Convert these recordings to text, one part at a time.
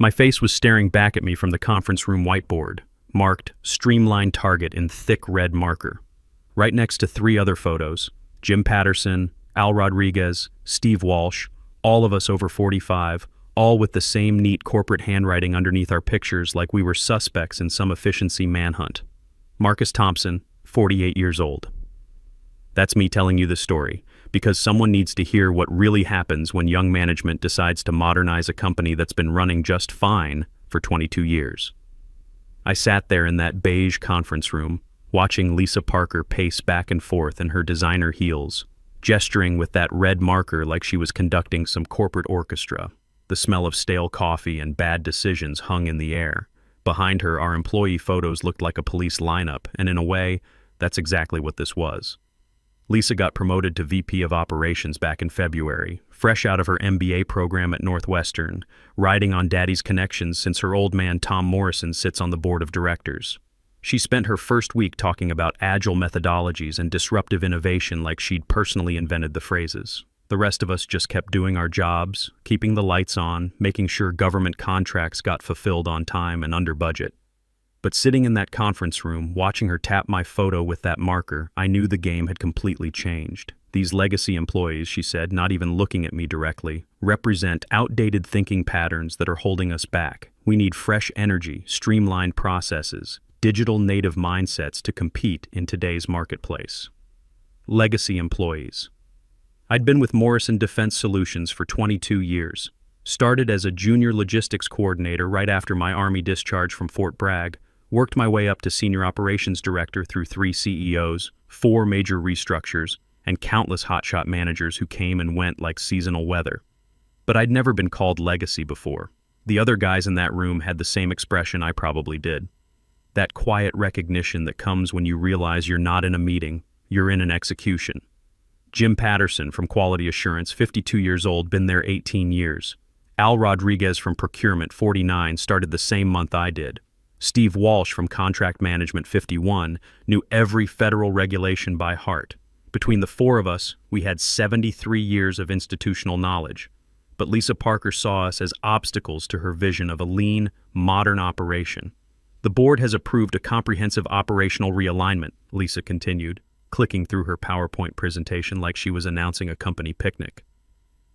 My face was staring back at me from the conference room whiteboard, marked Streamlined Target in thick red marker. Right next to three other photos, Jim Patterson, Al Rodriguez, Steve Walsh, all of us over 45, all with the same neat corporate handwriting underneath our pictures like we were suspects in some efficiency manhunt. Marcus Thompson, 48 years old. That's me telling you the story, because someone needs to hear what really happens when young management decides to modernize a company that's been running just fine for 22 years. I sat there in that beige conference room, watching Lisa Parker pace back and forth in her designer heels, gesturing with that red marker like she was conducting some corporate orchestra. The smell of stale coffee and bad decisions hung in the air. Behind her, our employee photos looked like a police lineup, and in a way, that's exactly what this was. Lisa got promoted to VP of Operations back in February, fresh out of her MBA program at Northwestern, riding on Daddy's connections since her old man Tom Morrison sits on the board of directors. She spent her first week talking about agile methodologies and disruptive innovation like she'd personally invented the phrases. The rest of us just kept doing our jobs, keeping the lights on, making sure government contracts got fulfilled on time and under budget. But sitting in that conference room, watching her tap my photo with that marker, I knew the game had completely changed. These legacy employees, she said, not even looking at me directly, represent outdated thinking patterns that are holding us back. We need fresh energy, streamlined processes, digital native mindsets to compete in today's marketplace. Legacy employees. I'd been with Morrison Defense Solutions for 22 years. Started as a junior logistics coordinator right after my Army discharge from Fort Bragg, worked my way up to senior operations director through 3 CEOs, 4 major restructures, and countless hotshot managers who came and went like seasonal weather. But I'd never been called legacy before. The other guys in that room had the same expression I probably did. That quiet recognition that comes when you realize you're not in a meeting, you're in an execution. Jim Patterson from Quality Assurance, 52 years old, been there 18 years. Al Rodriguez from Procurement, 49, started the same month I did. Steve Walsh from Contract Management, 51, knew every federal regulation by heart. Between the 4 of us, we had 73 years of institutional knowledge. But Lisa Parker saw us as obstacles to her vision of a lean, modern operation. The board has approved a comprehensive operational realignment, Lisa continued, clicking through her PowerPoint presentation like she was announcing a company picnic.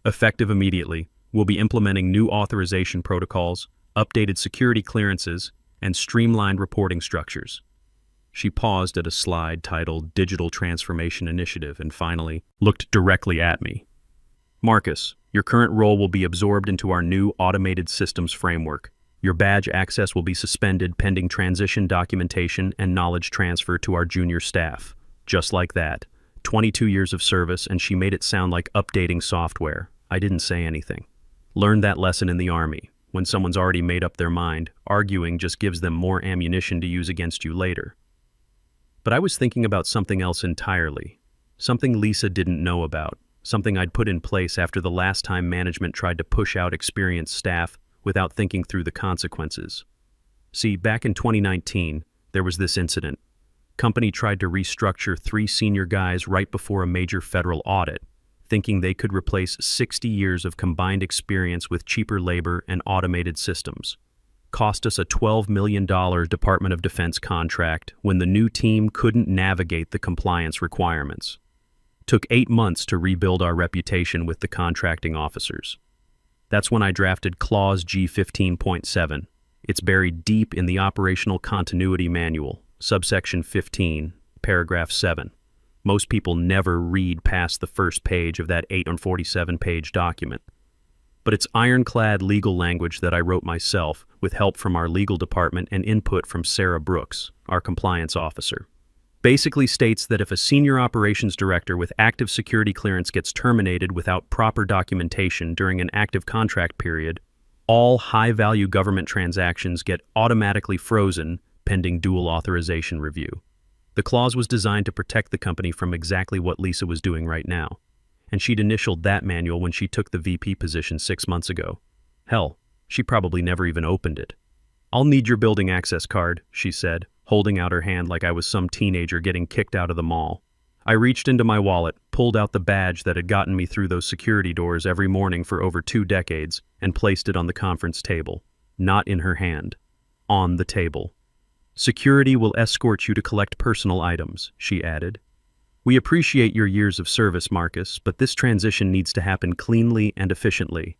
Effective immediately, we'll be implementing new authorization protocols, updated security clearances, and streamlined reporting structures. She paused at a slide titled Digital Transformation Initiative and finally looked directly at me. Marcus, your current role will be absorbed into our new automated systems framework. Your badge access will be suspended pending transition documentation and knowledge transfer to our junior staff. Just like that. 22 years of service, and she made it sound like updating software. I didn't say anything. Learned that lesson in the Army. When someone's already made up their mind, arguing just gives them more ammunition to use against you later. But I was thinking about something else entirely. Something Lisa didn't know about. Something I'd put in place after the last time management tried to push out experienced staff without thinking through the consequences. See, back in 2019, there was this incident. Company tried to restructure 3 senior guys right before a major federal audit, thinking they could replace 60 years of combined experience with cheaper labor and automated systems. Cost us a $12 million Department of Defense contract when the new team couldn't navigate the compliance requirements. Took 8 months to rebuild our reputation with the contracting officers. That's when I drafted Clause G15.7. It's buried deep in the Operational Continuity Manual, subsection 15, paragraph 7. Most people never read past the first page of that 847-page document. But it's ironclad legal language that I wrote myself with help from our legal department and input from Sarah Brooks, our compliance officer. Basically states that if a senior operations director with active security clearance gets terminated without proper documentation during an active contract period, all high-value government transactions get automatically frozen pending dual authorization review. The clause was designed to protect the company from exactly what Lisa was doing right now, and she'd initialed that manual when she took the VP position 6 months ago. Hell, she probably never even opened it. "I'll need your building access card," she said, holding out her hand like I was some teenager getting kicked out of the mall. I reached into my wallet, pulled out the badge that had gotten me through those security doors every morning for over 2 decades, and placed it on the conference table. not in her hand. On the table. "Security will escort you to collect personal items," she added. "We appreciate your years of service, Marcus, but this transition needs to happen cleanly and efficiently."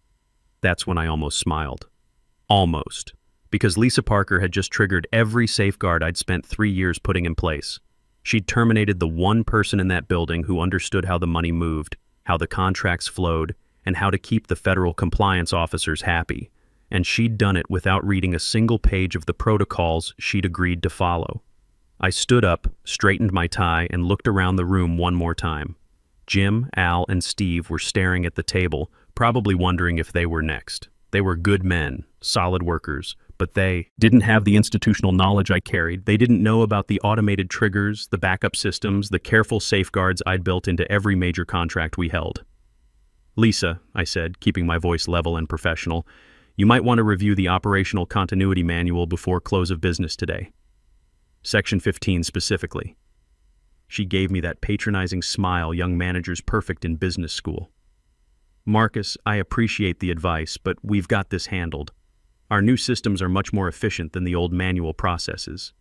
That's when I almost smiled. Almost. Because Lisa Parker had just triggered every safeguard I'd spent 3 years putting in place. She'd terminated the one person in that building who understood how the money moved, how the contracts flowed, and how to keep the federal compliance officers happy. And she'd done it without reading a single page of the protocols she'd agreed to follow. I stood up, straightened my tie, and looked around the room one more time. Jim, Al, and Steve were staring at the table, probably wondering if they were next. They were good men, solid workers, but they didn't have the institutional knowledge I carried. They didn't know about the automated triggers, the backup systems, the careful safeguards I'd built into every major contract we held. "Lisa," I said, keeping my voice level and professional, "you might want to review the operational continuity manual before close of business today. Section 15 specifically." She gave me that patronizing smile young managers perfect in business school. "Marcus, I appreciate the advice, but we've got this handled. Our new systems are much more efficient than the old manual processes."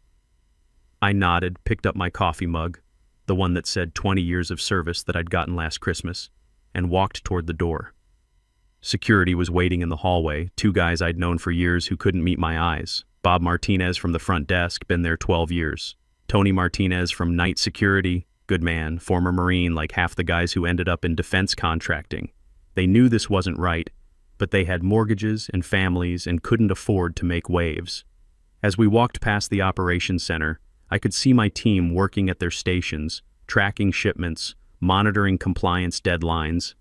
I nodded, picked up my coffee mug, the one that said 20 years of service that I'd gotten last Christmas, and walked toward the door. Security was waiting in the hallway, 2 guys I'd known for years who couldn't meet my eyes. Bob Martinez from the front desk, been there 12 years. Tony Martinez from night security, good man, former Marine like half the guys who ended up in defense contracting. They knew this wasn't right, but they had mortgages and families and couldn't afford to make waves. As we walked past the operations center, I could see my team working at their stations, tracking shipments, monitoring compliance deadlines,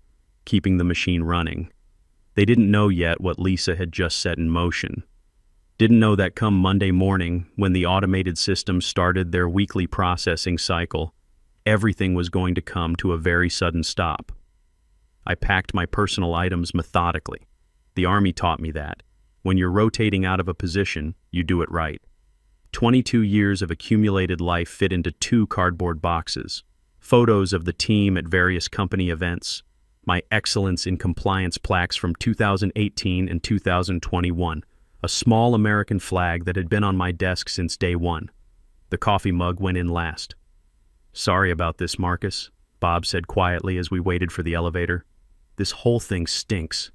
keeping the machine running. They didn't know yet what Lisa had just set in motion. Didn't know that come Monday morning, when the automated system started their weekly processing cycle, everything was going to come to a very sudden stop. I packed my personal items methodically. The Army taught me that. When you're rotating out of a position, you do it right. 22 years of accumulated life fit into 2 cardboard boxes. Photos of the team at various company events. My excellence in compliance plaques from 2018 and 2021. A small American flag that had been on my desk since day one. The coffee mug went in last. "Sorry about this, Marcus," Bob said quietly as we waited for the elevator. "This whole thing stinks."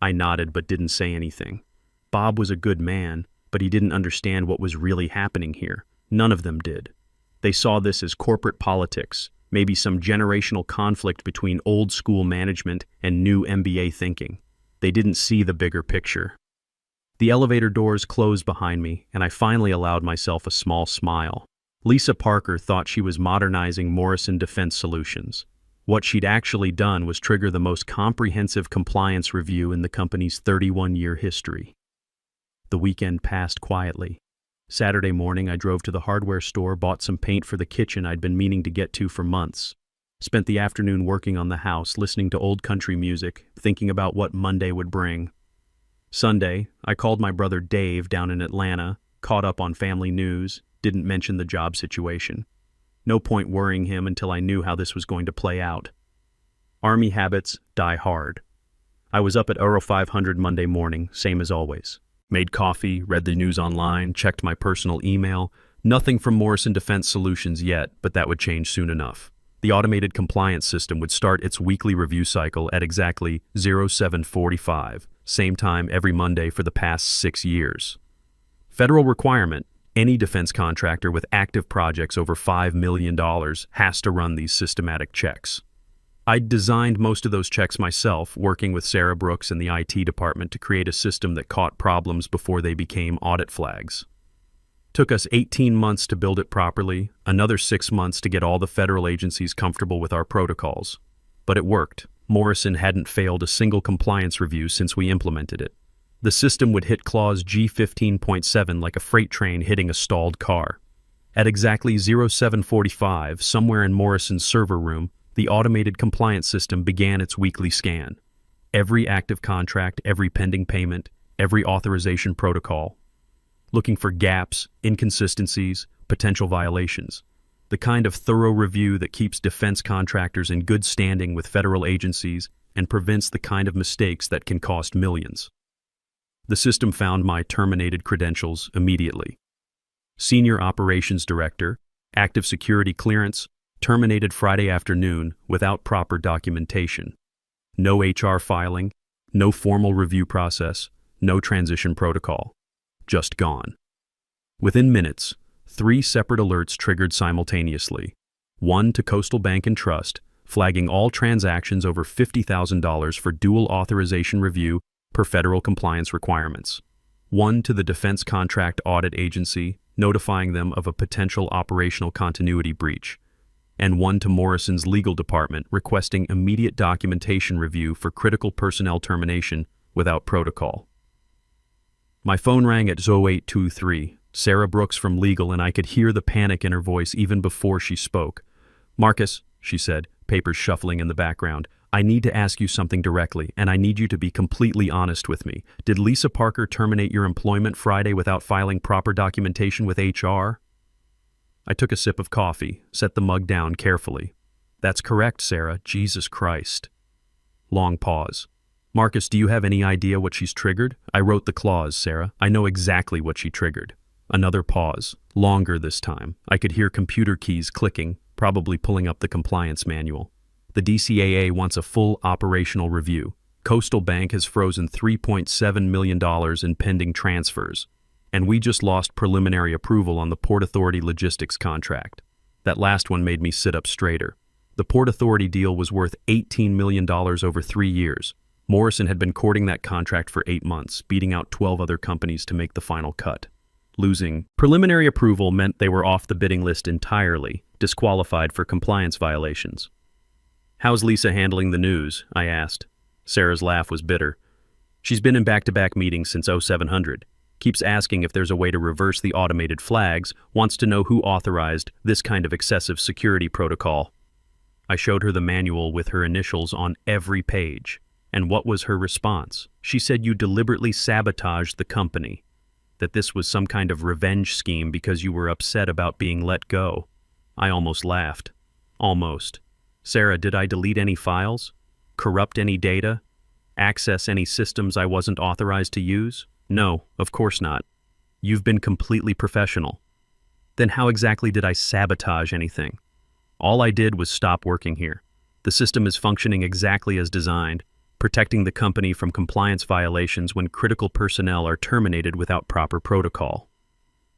I nodded but didn't say anything. Bob was a good man, but he didn't understand what was really happening here. None of them did. They saw this as corporate politics, maybe some generational conflict between old school management and new MBA thinking. They didn't see the bigger picture. The elevator doors closed behind me, and I finally allowed myself a small smile. Lisa Parker thought she was modernizing Morrison Defense Solutions. What she'd actually done was trigger the most comprehensive compliance review in the company's 31-year history. The weekend passed quietly. Saturday morning, I drove to the hardware store, bought some paint for the kitchen I'd been meaning to get to for months. Spent the afternoon working on the house, listening to old country music, thinking about what Monday would bring. Sunday, I called my brother Dave down in Atlanta, caught up on family news, didn't mention the job situation. No point worrying him until I knew how this was going to play out. Army habits die hard. I was up at Euro 500 Monday morning, same as always. Made coffee, read the news online, checked my personal email. Nothing from Morrison Defense Solutions yet, but that would change soon enough. The automated compliance system would start its weekly review cycle at exactly 07:45, same time every Monday for the past 6 years. Federal requirement: any defense contractor with active projects over $5 million has to run these systematic checks. I'd designed most of those checks myself, working with Sarah Brooks and the IT department to create a system that caught problems before they became audit flags. Took us 18 months to build it properly, another 6 months to get all the federal agencies comfortable with our protocols. But it worked. Morrison hadn't failed a single compliance review since we implemented it. The system would hit clause G15.7 like a freight train hitting a stalled car. At exactly 07:45, somewhere in Morrison's server room, the automated compliance system began its weekly scan. Every active contract, every pending payment, every authorization protocol. Looking for gaps, inconsistencies, potential violations. The kind of thorough review that keeps defense contractors in good standing with federal agencies and prevents the kind of mistakes that can cost millions. The system found my terminated credentials immediately. Senior Operations Director, active security clearance, terminated Friday afternoon without proper documentation. No HR filing, no formal review process, no transition protocol. Just gone. Within minutes, 3 separate alerts triggered simultaneously. One to Coastal Bank and Trust, flagging all transactions over $50,000 for dual authorization review per federal compliance requirements. One to the Defense Contract Audit Agency, notifying them of a potential operational continuity breach. And one to Morrison's legal department requesting immediate documentation review for critical personnel termination without protocol. My phone rang at 0823, Sarah Brooks from legal, and I could hear the panic in her voice even before she spoke. "Marcus," she said, papers shuffling in the background, "I need to ask you something directly, and I need you to be completely honest with me. Did Lisa Parker terminate your employment Friday without filing proper documentation with HR?" I took a sip of coffee, set the mug down carefully. "That's correct, Sarah. Jesus Christ." Long pause. "Marcus, do you have any idea what she's triggered?" "I wrote the clause, Sarah. I know exactly what she triggered." Another pause, longer this time. I could hear computer keys clicking, probably pulling up the compliance manual. "The DCAA wants a full operational review. Coastal Bank has frozen $3.7 million in pending transfers. And we just lost preliminary approval on the Port Authority logistics contract. That last one made me sit up straighter. The Port Authority deal was worth $18 million over 3 years. Morrison had been courting that contract for 8 months, beating out 12 other companies to make the final cut. Losing preliminary approval meant they were off the bidding list entirely, disqualified for compliance violations. "How's Lisa handling the news?" I asked. Sarah's laugh was bitter. "She's been in back-to-back meetings since 0700. Keeps asking if there's a way to reverse the automated flags, wants to know who authorized this kind of excessive security protocol." I showed her the manual with her initials on every page. And what was her response? She said, "You deliberately sabotaged the company. That this was some kind of revenge scheme because you were upset about being let go." I almost laughed. Almost. "Sarah, did I delete any files? Corrupt any data? Access any systems I wasn't authorized to use? No, of course not. You've been completely professional." "Then how exactly did I sabotage anything?" "All I did was stop working here. The system is functioning exactly as designed, protecting the company from compliance violations when critical personnel are terminated without proper protocol."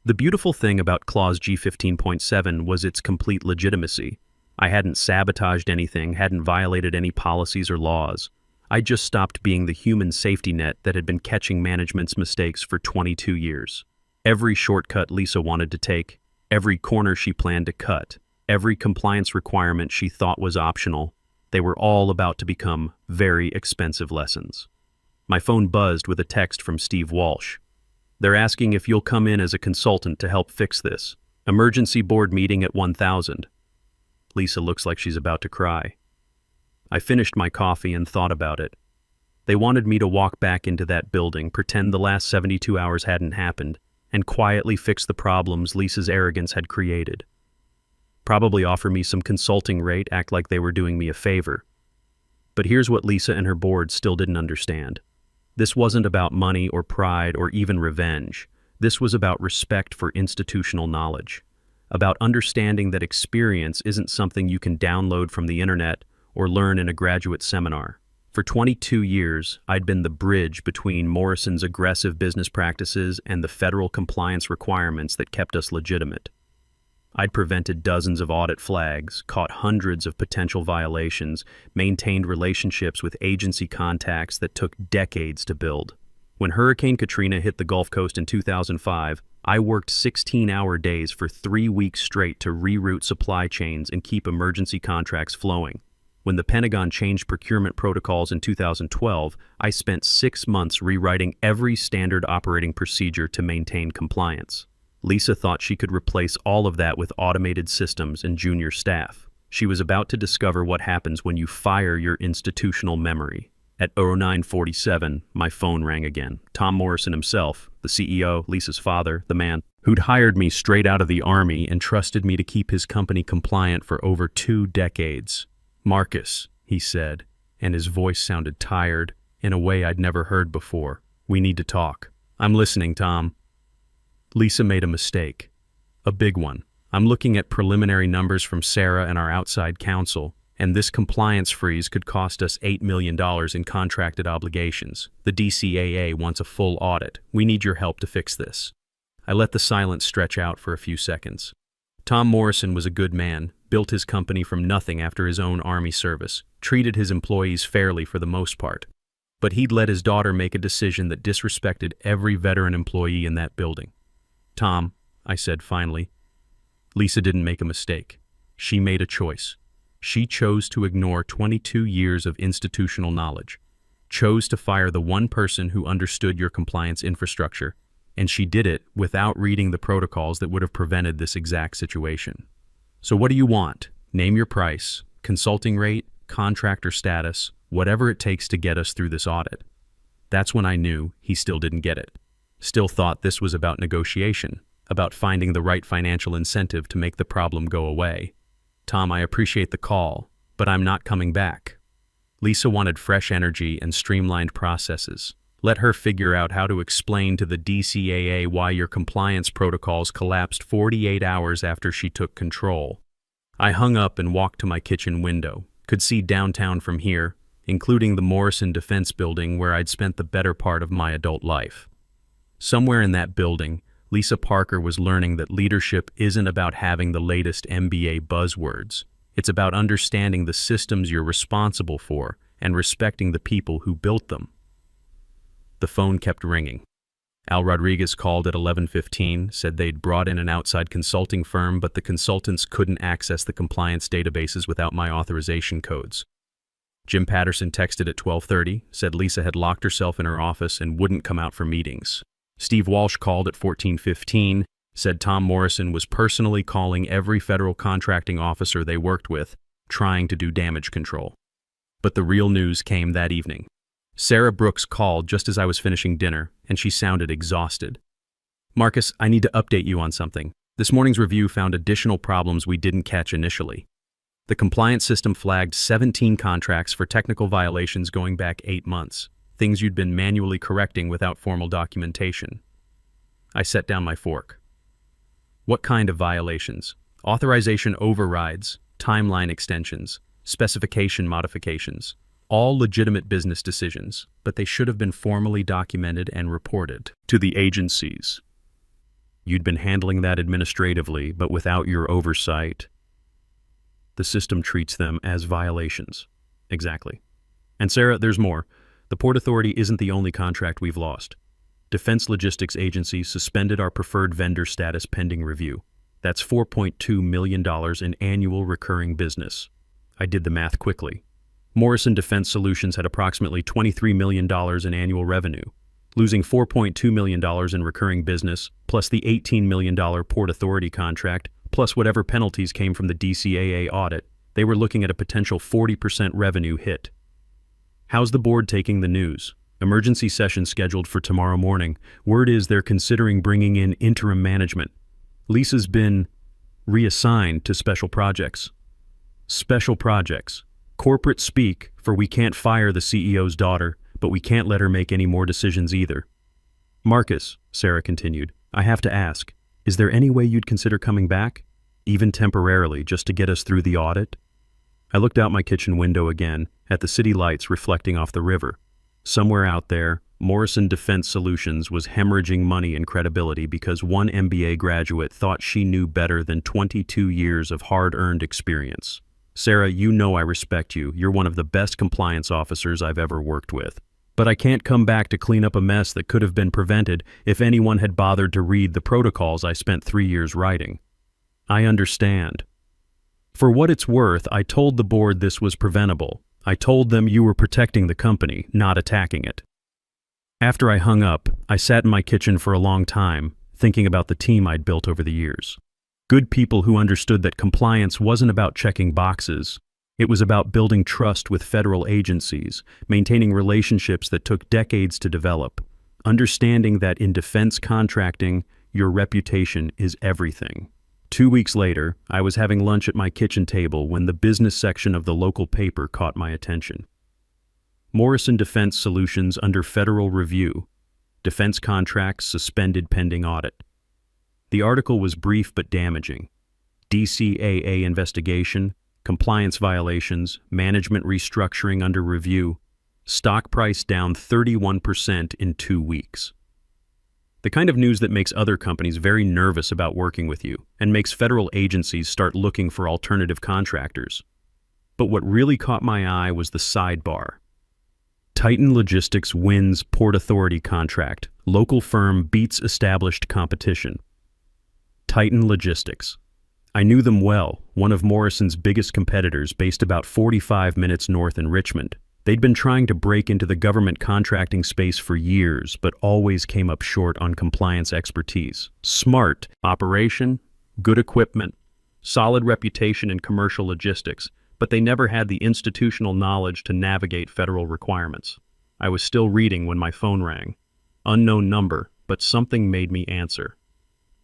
The beautiful thing about Clause G15.7 was its complete legitimacy. I hadn't sabotaged anything, hadn't violated any policies or laws. I just stopped being the human safety net that had been catching management's mistakes for 22 years. Every shortcut Lisa wanted to take, every corner she planned to cut, every compliance requirement she thought was optional, they were all about to become very expensive lessons. My phone buzzed with a text from Steve Walsh. "They're asking if you'll come in as a consultant to help fix this. Emergency board meeting at 1000. Lisa looks like she's about to cry. I finished my coffee and thought about it. They wanted me to walk back into that building, pretend the last 72 hours hadn't happened, and quietly fix the problems Lisa's arrogance had created. Probably offer me some consulting rate, act like they were doing me a favor. But here's what Lisa and her board still didn't understand. This wasn't about money or pride or even revenge. This was about respect for institutional knowledge, about understanding that experience isn't something you can download from the internet or learn in a graduate seminar. For 22 years, I'd been the bridge between Morrison's aggressive business practices and the federal compliance requirements that kept us legitimate. I'd prevented dozens of audit flags, caught hundreds of potential violations, maintained relationships with agency contacts that took decades to build. When Hurricane Katrina hit the Gulf Coast in 2005, I worked 16-hour days for 3 weeks straight to reroute supply chains and keep emergency contracts flowing. When the Pentagon changed procurement protocols in 2012, I spent 6 months rewriting every standard operating procedure to maintain compliance. Lisa thought she could replace all of that with automated systems and junior staff. She was about to discover what happens when you fire your institutional memory. At 09:47, my phone rang again. Tom Morrison himself, the CEO, Lisa's father, the man who'd hired me straight out of the Army and trusted me to keep his company compliant for over 2 decades. "Marcus," he said, and his voice sounded tired in a way I'd never heard before. We need to talk. I'm listening, Tom. Lisa made a mistake. A big one. I'm looking at preliminary numbers from Sarah and our outside counsel, and this compliance freeze could cost us $8 million in contracted obligations. The DCAA wants a full audit. We need your help to fix this. I let the silence stretch out for a few seconds. Tom Morrison was a good man, built his company from nothing after his own Army service, treated his employees fairly for the most part. But he'd let his daughter make a decision that disrespected every veteran employee in that building. Tom, I said finally, Lisa didn't make a mistake. She made a choice. She chose to ignore 22 years of institutional knowledge, chose to fire the one person who understood your compliance infrastructure, and she did it without reading the protocols that would have prevented this exact situation. So what do you want? Name your price, consulting rate, contractor status, whatever it takes to get us through this audit. That's when I knew he still didn't get it. Still thought this was about negotiation, about finding the right financial incentive to make the problem go away. Tom, I appreciate the call, but I'm not coming back. Lisa wanted fresh energy and streamlined processes. Let her figure out how to explain to the DCAA why your compliance protocols collapsed 48 hours after she took control. I hung up and walked to my kitchen window, could see downtown from here, including the Morrison Defense Building where I'd spent the better part of my adult life. Somewhere in that building, Lisa Parker was learning that leadership isn't about having the latest MBA buzzwords. It's about understanding the systems you're responsible for and respecting the people who built them. The phone kept ringing. Al Rodriguez called at 11:15, said they'd brought in an outside consulting firm, but the consultants couldn't access the compliance databases without my authorization codes. Jim Patterson texted at 12:30, said Lisa had locked herself in her office and wouldn't come out for meetings. Steve Walsh called at 14:15, said Tom Morrison was personally calling every federal contracting officer they worked with, trying to do damage control. But the real news came that evening. Sarah Brooks called just as I was finishing dinner, and she sounded exhausted. Marcus, I need to update you on something. This morning's review found additional problems we didn't catch initially. The compliance system flagged 17 contracts for technical violations going back 8 months. Things you'd been manually correcting without formal documentation. I set down my fork. What kind of violations? Authorization overrides, timeline extensions, specification modifications. All legitimate business decisions, but they should have been formally documented and reported to the agencies. You'd been handling that administratively, but without your oversight. The system treats them as violations. Exactly. And Sarah, there's more. The Port Authority isn't the only contract we've lost. Defense Logistics Agency suspended our preferred vendor status pending review. That's $4.2 million in annual recurring business. I did the math quickly. Morrison Defense Solutions had approximately $23 million in annual revenue. Losing $4.2 million in recurring business, plus the $18 million Port Authority contract, plus whatever penalties came from the DCAA audit, they were looking at a potential 40% revenue hit. How's the board taking the news? Emergency session scheduled for tomorrow morning. Word is they're considering bringing in interim management. Lisa's been reassigned to special projects. Special projects. Corporate speak for we can't fire the CEO's daughter, but we can't let her make any more decisions either. Marcus, Sarah continued, I have to ask, is there any way you'd consider coming back? Even temporarily, just to get us through the audit? I looked out my kitchen window again, at the city lights reflecting off the river. Somewhere out there, Morrison Defense Solutions was hemorrhaging money and credibility because one MBA graduate thought she knew better than 22 years of hard-earned experience. Sarah, you know I respect you. You're one of the best compliance officers I've ever worked with. But I can't come back to clean up a mess that could have been prevented if anyone had bothered to read the protocols I spent 3 years writing. I understand. For what it's worth, I told the board this was preventable. I told them you were protecting the company, not attacking it. After I hung up, I sat in my kitchen for a long time, thinking about the team I'd built over the years. Good people who understood that compliance wasn't about checking boxes. It was about building trust with federal agencies, maintaining relationships that took decades to develop, understanding that in defense contracting, your reputation is everything. 2 weeks later, I was having lunch at my kitchen table when the business section of the local paper caught my attention. Morrison Defense Solutions under federal review. Defense contracts suspended pending audit. The article was brief but damaging. DCAA investigation, compliance violations, management restructuring under review, stock price down 31% in 2 weeks. The kind of news that makes other companies very nervous about working with you and makes federal agencies start looking for alternative contractors. But what really caught my eye was the sidebar. Titan Logistics wins Port Authority contract. Local firm beats established competition. Titan Logistics. I knew them well, one of Morrison's biggest competitors based about 45 minutes north in Richmond. They'd been trying to break into the government contracting space for years, but always came up short on compliance expertise. Smart operation, good equipment, solid reputation in commercial logistics, but they never had the institutional knowledge to navigate federal requirements. I was still reading when my phone rang. Unknown number, but something made me answer.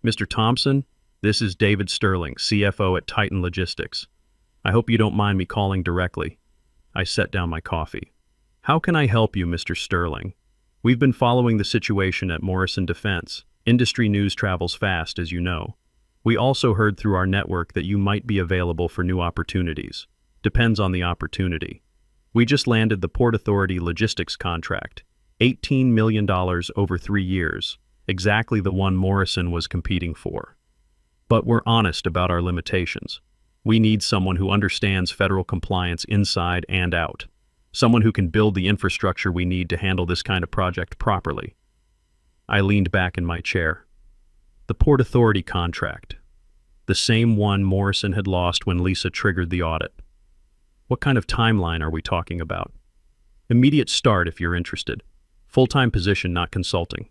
Mr. Thompson, this is David Sterling, CFO at Titan Logistics. I hope you don't mind me calling directly. I set down my coffee. How can I help you, Mr. Sterling? We've been following the situation at Morrison Defense. Industry news travels fast, as you know. We also heard through our network that you might be available for new opportunities. Depends on the opportunity. We just landed the Port Authority logistics contract. $18 million over 3 years. Exactly the one Morrison was competing for. But we're honest about our limitations. We need someone who understands federal compliance inside and out. Someone who can build the infrastructure we need to handle this kind of project properly. I leaned back in my chair. The Port Authority contract. The same one Morrison had lost when Lisa triggered the audit. What kind of timeline are we talking about? Immediate start if you're interested. Full-time position, not consulting.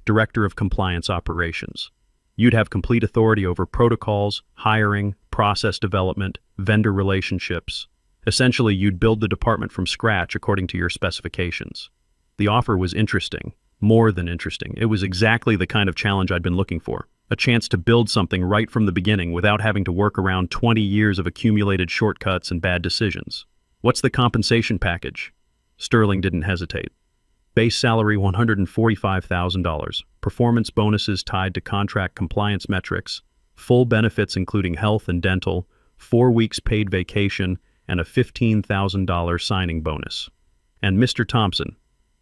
Director of Compliance Operations. You'd have complete authority over protocols, hiring, process development, vendor relationships. Essentially, you'd build the department from scratch according to your specifications. The offer was interesting, more than interesting. It was exactly the kind of challenge I'd been looking for. A chance to build something right from the beginning without having to work around 20 years of accumulated shortcuts and bad decisions. What's the compensation package? Sterling didn't hesitate. Base salary $145,000, performance bonuses tied to contract compliance metrics, full benefits including health and dental, 4 weeks paid vacation, and a $15,000 signing bonus. And Mr. Thompson,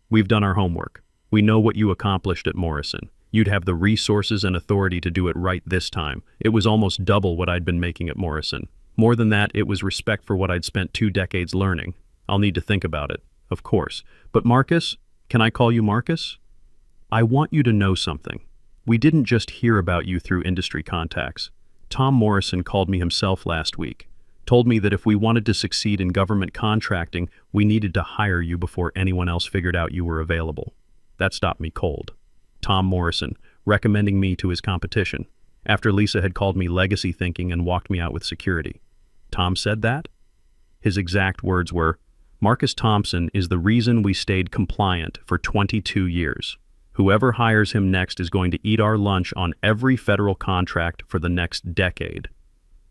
we've done our homework. We know what you accomplished at Morrison. You'd have the resources and authority to do it right this time. It was almost double what I'd been making at Morrison. More than that, it was respect for what I'd spent 2 decades learning. I'll need to think about it, of course. But Marcus, can I call you Marcus? I want you to know something. We didn't just hear about you through industry contacts. Tom Morrison called me himself last week, told me that if we wanted to succeed in government contracting, we needed to hire you before anyone else figured out you were available. That stopped me cold. Tom Morrison, recommending me to his competition, after Lisa had called me legacy thinking and walked me out with security. Tom said that? His exact words were, Marcus Thompson is the reason we stayed compliant for 22 years. Whoever hires him next is going to eat our lunch on every federal contract for the next decade.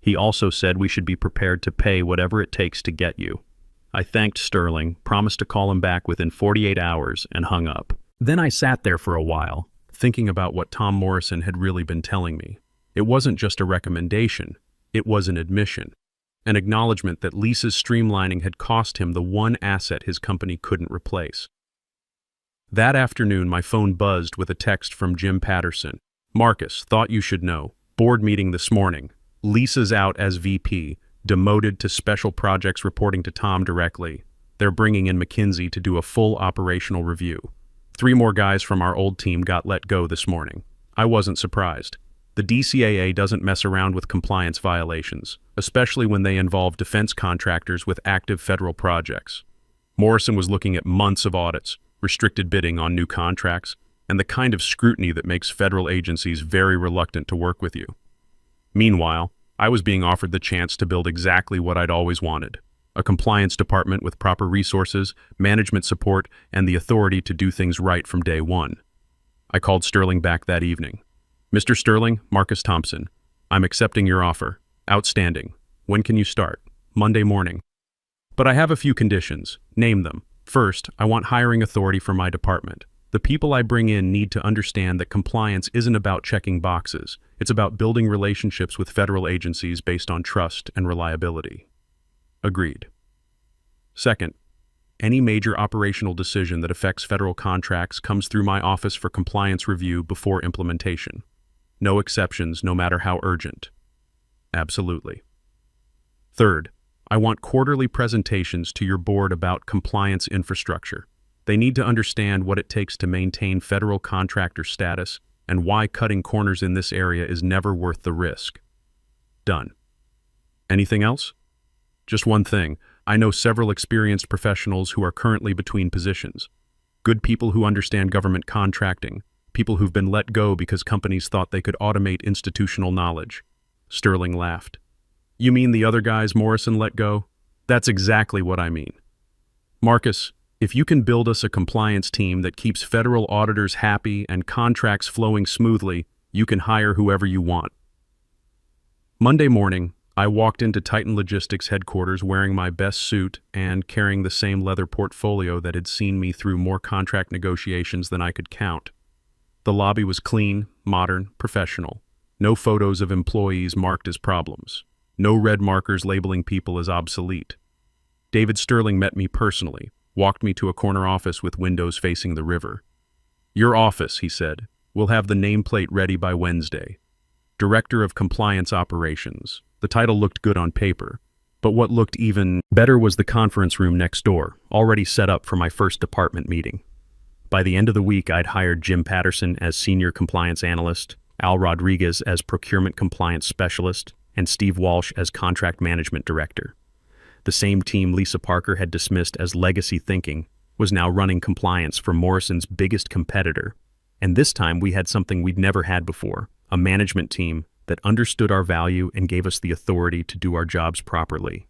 He also said we should be prepared to pay whatever it takes to get you. I thanked Sterling, promised to call him back within 48 hours, and hung up. Then I sat there for a while, thinking about what Tom Morrison had really been telling me. It wasn't just a recommendation, it was an admission. An acknowledgement that Lisa's streamlining had cost him the one asset his company couldn't replace. That afternoon, my phone buzzed with a text from Jim Patterson. Marcus, thought you should know. Board meeting this morning. Lisa's out as VP, demoted to special projects reporting to Tom directly. They're bringing in McKinsey to do a full operational review. 3 more guys from our old team got let go this morning. I wasn't surprised. The DCAA doesn't mess around with compliance violations, especially when they involve defense contractors with active federal projects. Morrison was looking at months of audits, restricted bidding on new contracts, and the kind of scrutiny that makes federal agencies very reluctant to work with you. Meanwhile, I was being offered the chance to build exactly what I'd always wanted: a compliance department with proper resources, management support, and the authority to do things right from day one. I called Sterling back that evening. Mr. Sterling, Marcus Thompson, I'm accepting your offer. Outstanding. When can you start? Monday morning. But I have a few conditions. Name them. First, I want hiring authority for my department. The people I bring in need to understand that compliance isn't about checking boxes. It's about building relationships with federal agencies based on trust and reliability. Agreed. Second, any major operational decision that affects federal contracts comes through my office for compliance review before implementation. No exceptions, no matter how urgent. Absolutely. Third, I want quarterly presentations to your board about compliance infrastructure. They need to understand what it takes to maintain federal contractor status and why cutting corners in this area is never worth the risk. Done. Anything else? Just one thing. I know several experienced professionals who are currently between positions. Good people who understand government contracting, people who've been let go because companies thought they could automate institutional knowledge. Sterling laughed. You mean the other guys Morrison let go? That's exactly what I mean. Marcus, if you can build us a compliance team that keeps federal auditors happy and contracts flowing smoothly, you can hire whoever you want. Monday morning, I walked into Titan Logistics headquarters wearing my best suit and carrying the same leather portfolio that had seen me through more contract negotiations than I could count. The lobby was clean, modern, professional. No photos of employees marked as problems. No red markers labeling people as obsolete. David Sterling met me personally, walked me to a corner office with windows facing the river. Your office, he said. We'll have the nameplate ready by Wednesday. Director of Compliance Operations. The title looked good on paper, but what looked even better was the conference room next door, already set up for my first department meeting. By the end of the week, I'd hired Jim Patterson as Senior Compliance Analyst, Al Rodriguez as Procurement Compliance Specialist, and Steve Walsh as Contract Management Director. The same team Lisa Parker had dismissed as legacy thinking was now running compliance for Morrison's biggest competitor. And this time we had something we'd never had before, a management team that understood our value and gave us the authority to do our jobs properly.